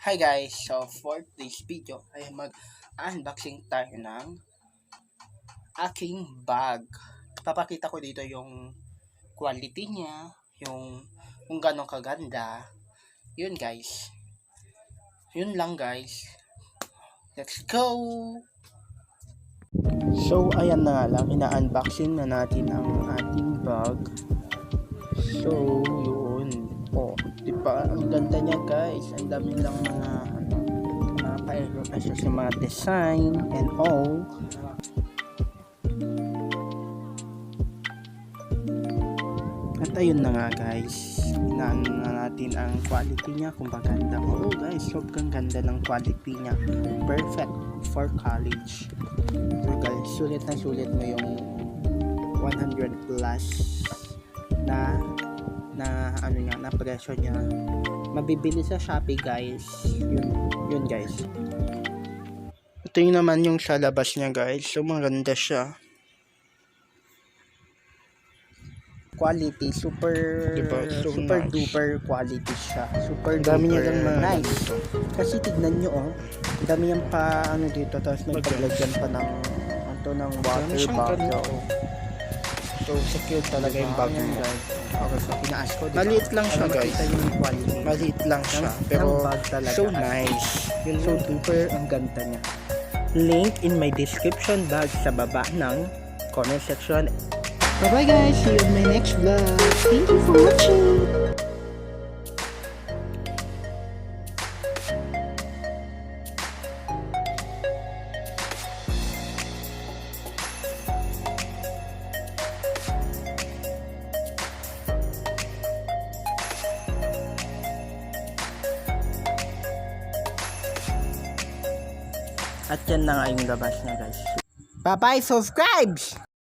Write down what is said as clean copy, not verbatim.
Hi guys, so for this video ay mag-unboxing tayo ng aking bag. Papakita ko dito yung quality niya, yung kung gano'ng kaganda. Yun guys. Yun lang guys. Let's go! So ayan na nga lang, ina-unboxing na natin ang ating bag. So yun. Oh, diba? Ang ganda niya guys. Ang dami lang mga sa mga design and all. At ayun na nga guys. Inaan na natin ang quality niya kung maganda. Oh guys, sobrang ganda ng quality niya. Perfect for college. So guys, sulit na sulit mo yung 100 plus na ano niya, na presyo niya. Mabibili sa Shopee guys. Yun guys. Ito yung naman yung sa labas niya guys. So maganda siya. Quality super diba? So super nice. Duper quality siya. Super dami niya lang mga nice. Kasi tignan niyo oh. Dami yan pa ano dito, tapos may paglagyan pa ng water bottle. So secure talaga yung bag mo guys. Okay, so pinaas ko. Maliit lang siya guys. Maliit lang siya. Pero so nice. So duper ang ganda niya. Link in my description box sa baba ng comment section. Bye bye guys. See you in my next vlog. Thank you for watching. At yan na nga yung labas niya guys. Bye bye, subscribe!